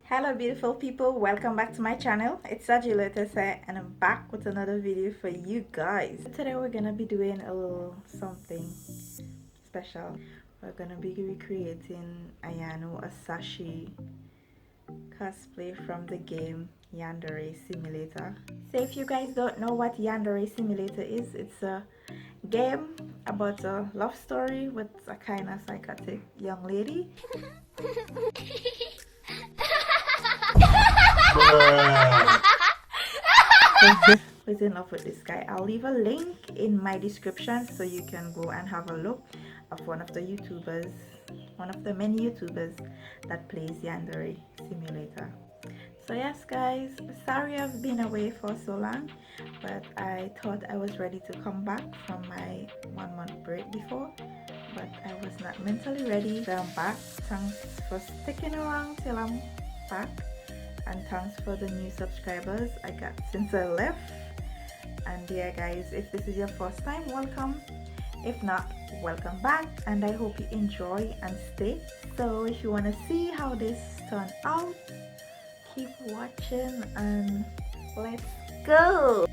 Hello beautiful people, welcome back to my channel. It's Sajilotese and I'm back with another video for you guys. Today we're gonna be doing a little something special. We're gonna be recreating Ayano Aishi cosplay from the game Yandere Simulator. So if you guys don't know what Yandere Simulator is, it's a game about a love story with a kind of psychotic young lady. Who's in love with this guy. I'll leave a link in my description so you can go and have a look of one of the YouTubers, one of the many YouTubers that plays Yandere Simulator. So yes guys, sorry I've been away for so long, but I thought I was ready to come back from my 1 month break before, but I was not mentally ready. So I'm back. Thanks for sticking around till I'm back, and thanks for the new subscribers I got since I left. And yeah guys, if this is your first time, welcome. If not, welcome back, and I hope you enjoy and stay. So if you want to see how this turned out, keep watching and let's go.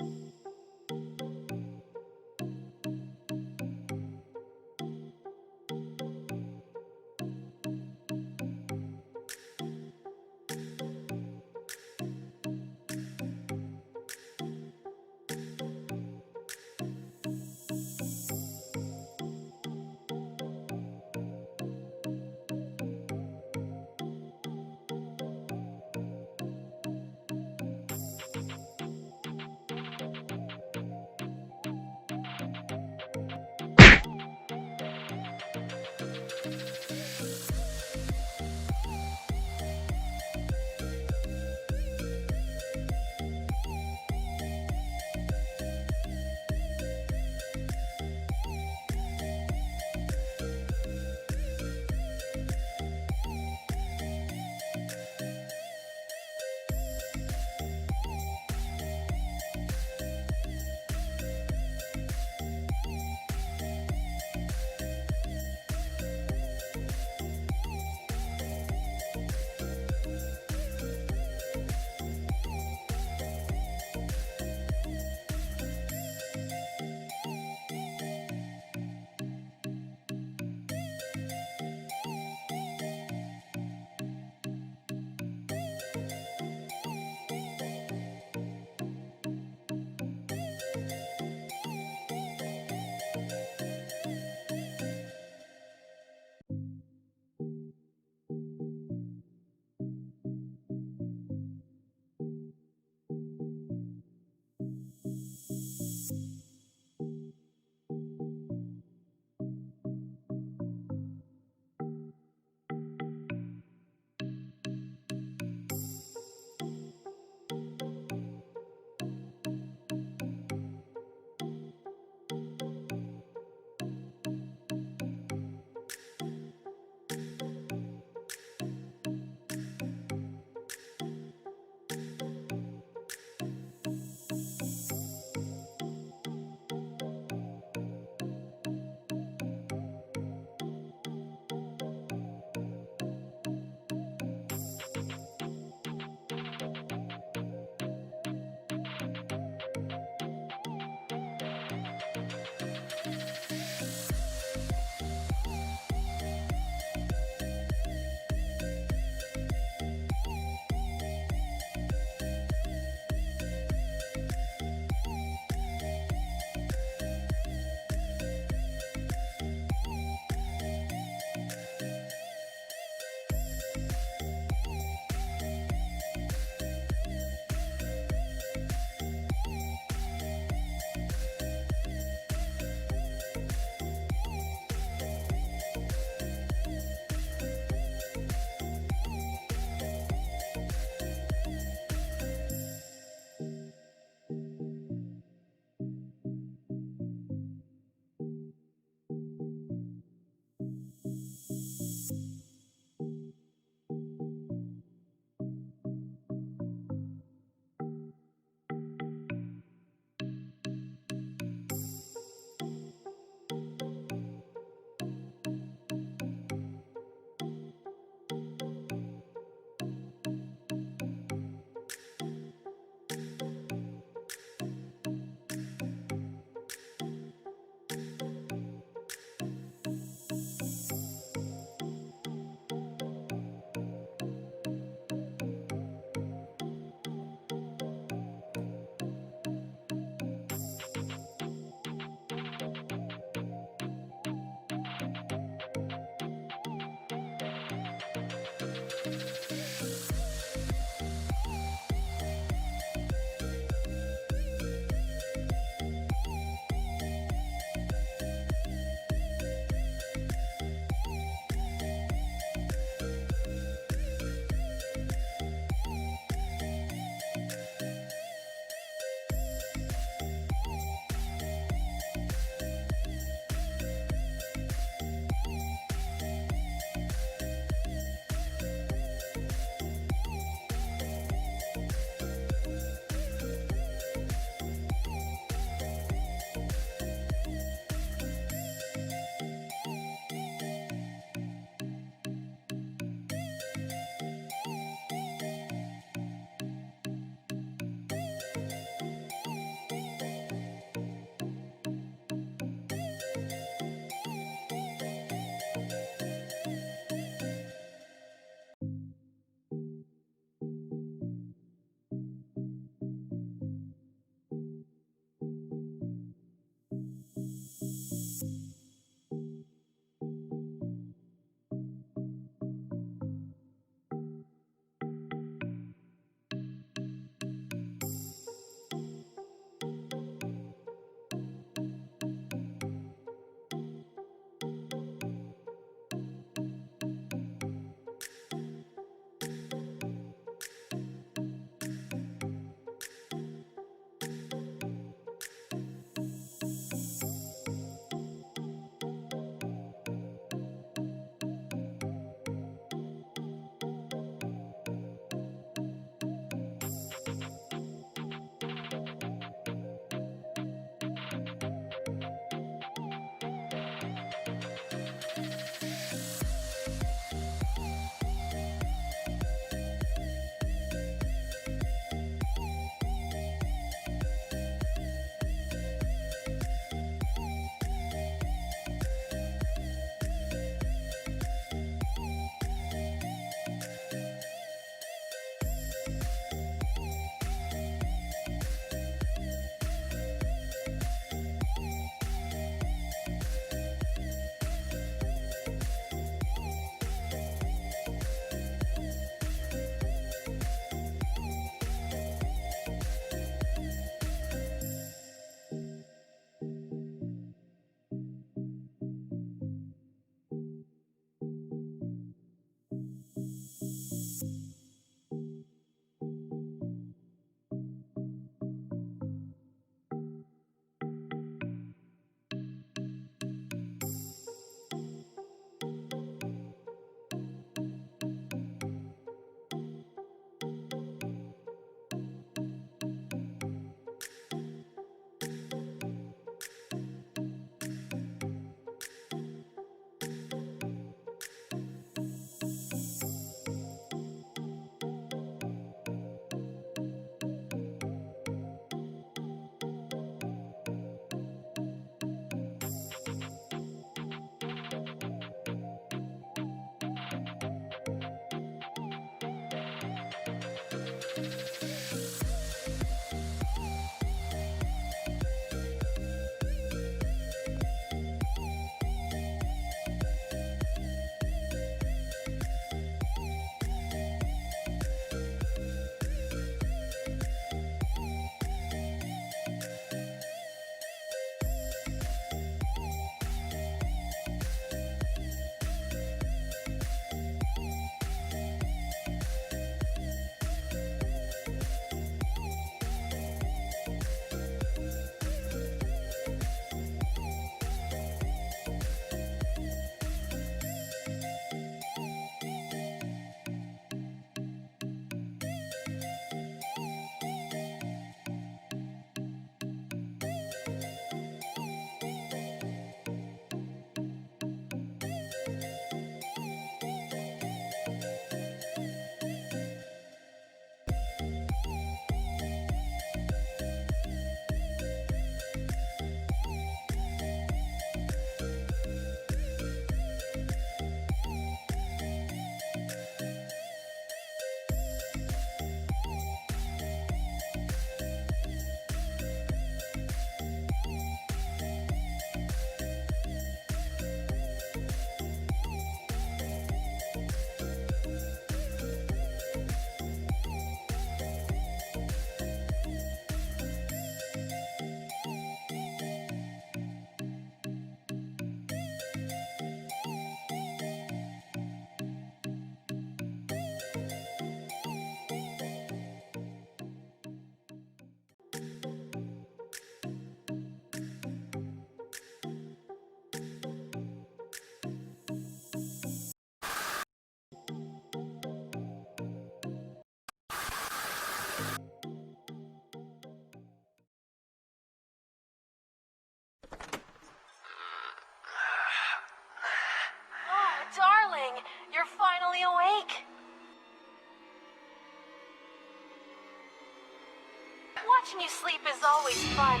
Watching you sleep is always fun,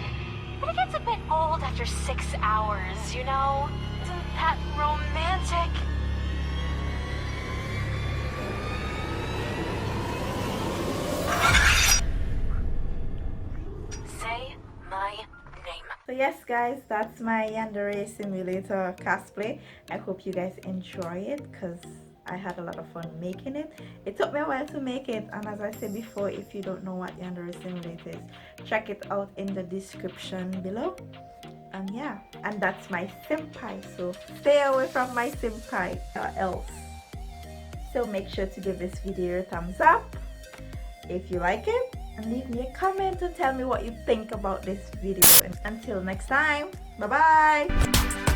but it gets a bit old after 6 hours, you know? Isn't that romantic? Say my name. So yes guys, that's my Yandere Simulator cosplay. I hope you guys enjoy it because I had a lot of fun making it. It took me a while to make it, and as I said before, if you don't know what Yandere Simulator is, check it out in the description below. And yeah, and that's my senpai, so stay away from my senpai or else. So make sure to give this video a thumbs up if you like it, and leave me a comment to tell me what you think about this video. And until next time, bye bye.